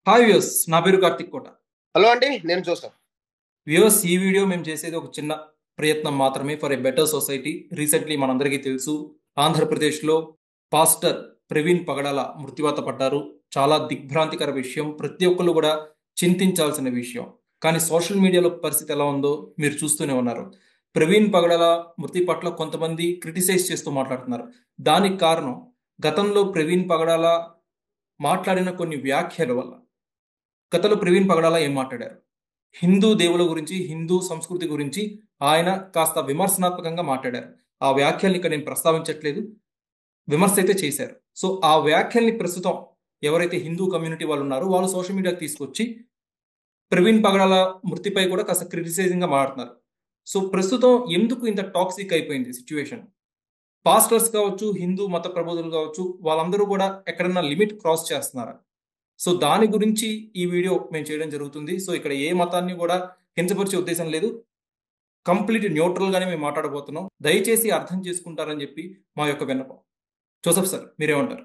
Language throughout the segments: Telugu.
హాయ్ వ్యూస్, నా పేరు కార్తిక్ కోట. హలో అండి, నేను జోసఫ్. వ్యూస్, ఈ వీడియో మేము చేసేది ఒక చిన్న ప్రయత్నం మాత్రమే for a better society. Recently మనందరికీ తెలుసు, ఆంధ్రప్రదేశ్లో పాస్టర్ ప్రవీణ్ పగడాల మృత్యువాత పడ్డారు. చాలా దిగ్భ్రాంతికర విషయం, ప్రతి ఒక్కరు కూడా చింతించాల్సిన విషయం. కానీ సోషల్ మీడియాలో పరిస్థితి ఎలా ఉందో మీరు చూస్తూనే ఉన్నారు. ప్రవీణ్ పగడాల మృతి పట్ల కొంతమంది క్రిటిసైజ్ చేస్తూ మాట్లాడుతున్నారు. దానికి కారణం గతంలో ప్రవీణ్ పగడాల మాట్లాడిన కొన్ని వ్యాఖ్యల వల్ల. గతంలో ప్రవీణ్ పగడాల ఏం మాట్లాడారు? హిందూ దేవుల గురించి, హిందూ సంస్కృతి గురించి ఆయన కాస్త విమర్శనాత్మకంగా మాట్లాడారు. ఆ వ్యాఖ్యల్ని ఇక్కడ నేను ప్రస్తావించట్లేదు, విమర్శ అయితే చేశారు. సో ఆ వ్యాఖ్యల్ని ప్రస్తుతం ఎవరైతే హిందూ కమ్యూనిటీ వాళ్ళు ఉన్నారో వాళ్ళు సోషల్ మీడియాకి తీసుకొచ్చి ప్రవీణ్ పగడాల మృతిపై కూడా కాస్త క్రిటిసైజింగ్ గా మాట్లాడుతున్నారు. సో ప్రస్తుతం ఎందుకు ఇంత టాక్సిక్ అయిపోయింది సిచ్యువేషన్? పాస్టర్స్ కావచ్చు, హిందూ మత ప్రబోధులు కావచ్చు, వాళ్ళందరూ కూడా ఎక్కడన్నా లిమిట్ క్రాస్ చేస్తున్నారా? సో దాని గురించి ఈ వీడియో మేము చేయడం జరుగుతుంది. సో ఇక్కడ ఏ మతాన్ని కూడా కించపరిచే ఉద్దేశం లేదు, కంప్లీట్ న్యూట్రల్ గానే మేము మాట్లాడబోతున్నాం. దయచేసి అర్థం చేసుకుంటారని చెప్పి మా యొక్క విన్నపం. జోసఫ్ సార్, మీరేమంటారు?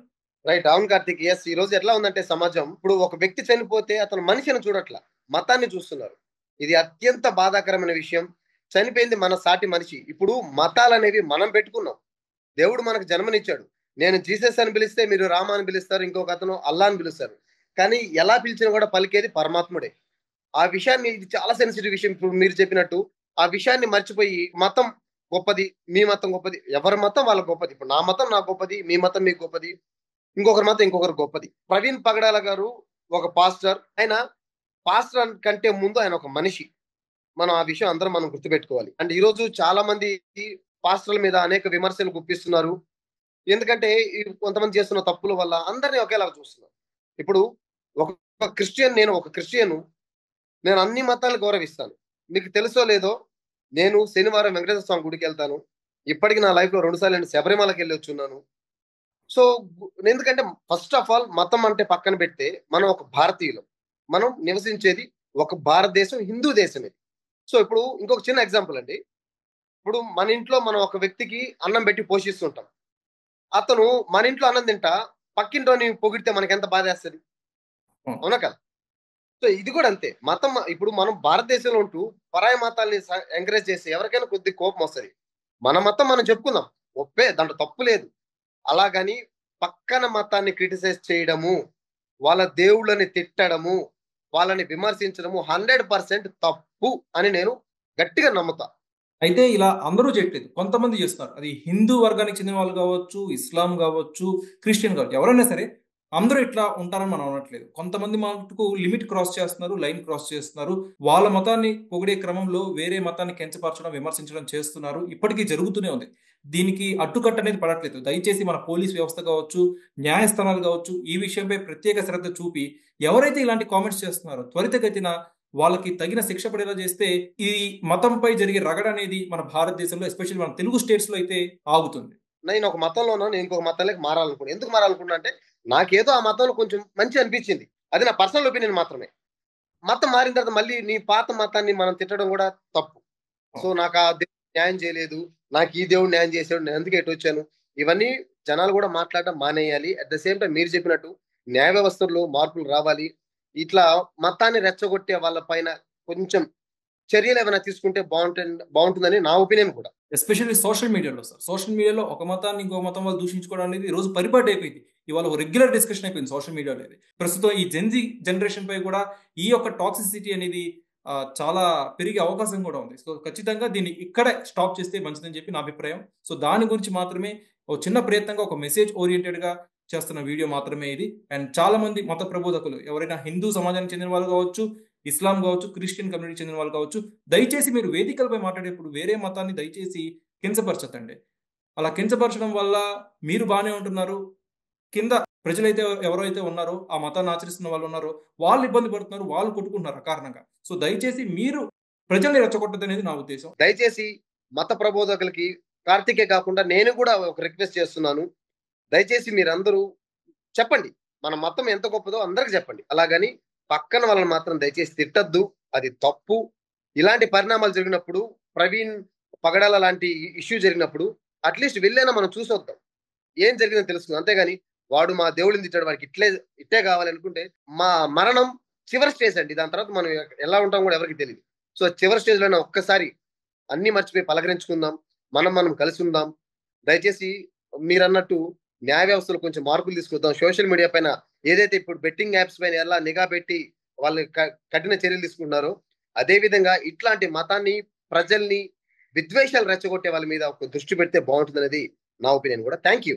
రైట్, అవును కార్తిక్. ఎస్, ఈ రోజు ఎట్లా ఉందంటే సమాజం ఇప్పుడు ఒక వ్యక్తి చనిపోతే అతను మనిషిని చూడట్లా, మతాన్ని చూస్తున్నారు. ఇది అత్యంత బాధాకరమైన విషయం. చనిపోయింది మన సాటి మనిషి. ఇప్పుడు మతాలు అనేవి మనం పెట్టుకున్నాం. దేవుడు మనకు జన్మనిచ్చాడు. నేను జీసస్ అని పిలిస్తే మీరు రామ అని పిలుస్తారు, ఇంకొక అతను అల్లా అని పిలుస్తారు. కానీ ఎలా పిలిచినా కూడా పలికేది పరమాత్ముడే. ఆ విషయాన్ని, ఇది చాలా సెన్సిటివ్ విషయం. ఇప్పుడు మీరు చెప్పినట్టు ఆ విషయాన్ని మర్చిపోయి మతం గొప్పది, మీ మతం గొప్పది, ఎవరి మతం వాళ్ళ గొప్పది. ఇప్పుడు నా మతం నాకు గొప్పది, మీ మతం మీకు గొప్పది, ఇంకొకరి మతం ఇంకొకరు గొప్పది. ప్రవీణ్ పగడాల గారు ఒక పాస్టర్. ఆయన పాస్టర్ కంటే ముందు ఆయన ఒక మనిషి. మనం ఆ విషయం అందరం మనం గుర్తుపెట్టుకోవాలి. అండ్ ఈ రోజు చాలా మంది పాస్టర్ల మీద అనేక విమర్శలు గుప్పిస్తున్నారు. ఎందుకంటే ఈ కొంతమంది చేస్తున్న తప్పుల వల్ల అందరినీ ఒకేలాగా చూస్తున్నారు. ఇప్పుడు ఒక క్రిస్టియన్, నేను ఒక క్రిస్టియన్, నేను అన్ని మతాలను గౌరవిస్తాను. మీకు తెలుసో లేదో, నేను శనివారం వెంకటేశ్వర స్వామి గుడికి వెళ్తాను. ఇప్పటికి నా లైఫ్ లో 2 సార్లు నేను శబరిమలకి వెళ్ళి వచ్చున్నాను. సో ఎందుకంటే ఫస్ట్ ఆఫ్ ఆల్ మతం అంటే పక్కన పెడితే మనం ఒక భారతీయులం. మనం నివసించేది ఒక భారతదేశం, హిందూ దేశం ఇది. సో ఇప్పుడు ఇంకొక చిన్న ఎగ్జాంపుల్ అండి. ఇప్పుడు మన ఇంట్లో మనం ఒక వ్యక్తికి అన్నం పెట్టి పోషిస్తుంటాం. అతను మన ఇంట్లో అన్నం తింటా పక్కింటోని పొగిడితే మనకి ఎంత బాధేస్తది? అవును. అవునా కదా? సో ఇది కూడా అంతే. మతం ఇప్పుడు మనం భారతదేశంలో ఉంటూ పరాయి మతాల్ని ఎంకరేజ్ చేసి ఎవరికైనా కొద్ది కోపం వస్తది. మన మతం మనం చెప్పుకుందాం, ఒప్పే, దాంట్లో తప్పు లేదు. అలాగని పక్కన మతాన్ని క్రిటిసైజ్ చేయడము, వాళ్ళ దేవుళ్ళని తిట్టడము, వాళ్ళని విమర్శించడము 100% తప్పు అని నేను గట్టిగా నమ్ముతా. అయితే ఇలా అందరూ చేయట్లేదు, కొంతమంది చేస్తున్నారు. అది హిందూ వర్గానికి చెందిన వాళ్ళు కావచ్చు, ఇస్లాం కావచ్చు, క్రిస్టియన్ కావచ్చు, ఎవరైనా సరే అందరూ ఇట్లా ఉంటారని మనం అనట్లేదు. కొంతమంది మటుకు లిమిట్ క్రాస్ చేస్తున్నారు, లైన్ క్రాస్ చేస్తున్నారు. వాళ్ళ మతాన్ని పొగిడే క్రమంలో వేరే మతాన్ని కించపరచడం, విమర్శించడం చేస్తున్నారు. ఇప్పటికీ జరుగుతూనే ఉంది. దీనికి అడ్డుకట్ట అనేది పడట్లేదు. దయచేసి మన పోలీస్ వ్యవస్థ కావచ్చు, న్యాయస్థానాలు కావచ్చు, ఈ విషయంపై ప్రత్యేక శ్రద్ధ చూపి ఎవరైతే ఇలాంటి కామెంట్స్ చేస్తున్నారో త్వరితగతిన వాళ్ళకి తగిన శిక్ష పడేలా చేస్తే ఈ మతంపై జరిగే రగడ అనేది మన భారతదేశంలో, ఎస్పెషల్లీ మన తెలుగు స్టేట్స్ లో అయితే ఆగుతుంది. నేను ఒక మతంలో ఉన్నాను, నేను ఇంకొక మతంలోకి మారాలనుకున్నాను. ఎందుకు మారాలనుకున్నా అంటే నాకేదో ఆ మతంలో కొంచెం మంచి అనిపించింది. అది నా పర్సనల్ ఒపీనియన్ మాత్రమే. మతం మారిన తర్వాత మళ్ళీ నీ పాత మతాన్ని మనం తిట్టడం కూడా తప్పు. సో నాకు ఆ దేవుడు న్యాయం చేయలేదు, నాకు ఈ దేవుడు న్యాయం చేసాడు, నేను అందుకే ఎటు వచ్చాను. ఇవన్నీ జనాలు కూడా మాట్లాడడం మానేయాలి. అట్ ద సేమ్ టైం మీరు చెప్పినట్టు న్యాయ వ్యవస్థలో మార్పులు రావాలి. ఇట్లా మతాన్ని రెచ్చగొట్టే వాళ్ళ పైన కొంచెం చర్యలు ఏమైనా తీసుకుంటే బాగుంటుందని నా ఒపీనియన్ కూడా. ఎస్పెషల్లీ సోషల్ మీడియాలో సార్, సోషల్ మీడియాలో ఒక మతాన్ని ఇంకో మతం వాళ్ళు దూషించుకోవడం అనేది ఈ రోజు పరిపాటి అయిపోయింది. ఇవాళ ఒక రెగ్యులర్ డిస్కషన్ అయిపోయింది సోషల్ మీడియాలో అనేది. ప్రస్తుతం ఈ జెన్జీ జనరేషన్ పై కూడా ఈ యొక్క టాక్సిసిటీ అనేది చాలా పెరిగే అవకాశం కూడా ఉంది. సో ఖచ్చితంగా దీన్ని ఇక్కడే స్టాప్ చేస్తే మంచిదని చెప్పి నా అభిప్రాయం. సో దాని గురించి మాత్రమే ఒక చిన్న ప్రయత్నంగా, ఒక మెసేజ్ ఓరియంటెడ్ గా చేస్తున్న వీడియో మాత్రమే ఇది. అండ్ చాలా మంది మత ప్రబోధకులు, ఎవరైనా హిందూ సమాజానికి చెందిన వాళ్ళు కావచ్చు, ఇస్లాం కావచ్చు, క్రిస్టియన్ కమ్యూనిటీ చెందిన వాళ్ళు కావచ్చు, దయచేసి మీరు వేదికలపై మాట్లాడేప్పుడు వేరే మతాన్ని దయచేసి కించపరచతండి. అలా కించపరచడం వల్ల మీరు బాగానే ఉంటున్నారు, కింద ప్రజలైతే ఎవరైతే ఉన్నారో, ఆ మతాన్ని ఆచరిస్తున్న వాళ్ళు ఉన్నారో, వాళ్ళు ఇబ్బంది పడుతున్నారు, వాళ్ళు కొట్టుకుంటున్నారు అకారణంగా. సో దయచేసి మీరు ప్రజల్ని రెచ్చగొట్టద్దు అనేది నా ఉద్దేశం. దయచేసి మత ప్రబోధకులకి, కార్తికే కాకుండా నేను కూడా ఒక రిక్వెస్ట్ చేస్తున్నాను. దయచేసి మీరందరూ చెప్పండి, మన మతం ఎంత గొప్పదో అందరికి చెప్పండి. అలాగని పక్కన వాళ్ళని మాత్రం దయచేసి తిట్టద్దు, అది తప్పు. ఇలాంటి పరిణామాలు జరిగినప్పుడు, ప్రవీణ్ పగడాల లాంటి ఇష్యూ జరిగినప్పుడు అట్లీస్ట్ వెళ్ళైనా మనం చూసొద్దాం, ఏం జరిగిందో తెలుస్తుంది. అంతేగాని వాడు మా దేవుడిని తిట్టాడు, వాడికి ఇట్టే కావాలి అనుకుంటే మా మరణం చివరి స్టేజ్ అండి. దాని తర్వాత మనం ఎలా ఉంటాం కూడా ఎవరికి తెలియదు. సో చివరి స్టేజ్ లోనే ఒక్కసారి అన్ని మర్చిపోయి పలకరించుకుందాం, మనం కలిసి ఉందాం. దయచేసి మీరన్నట్టు న్యాయ వ్యవస్థలో కొంచెం మార్పులు తీసుకొద్దాం. సోషల్ మీడియా పైన ఏదైతే ఇప్పుడు బెట్టింగ్ యాప్స్ పైన ఎలా నిఘా పెట్టి వాళ్ళు కఠిన చర్యలు తీసుకుంటున్నారో, అదే విధంగా ఇట్లాంటి మతాన్ని, ప్రజల్ని విద్వేషాలు రెచ్చగొట్టే వాళ్ళ మీద ఒక దృష్టి పెడితే బాగుంటుంది అనేది నా ఒపీనియన్ కూడా. Thank you.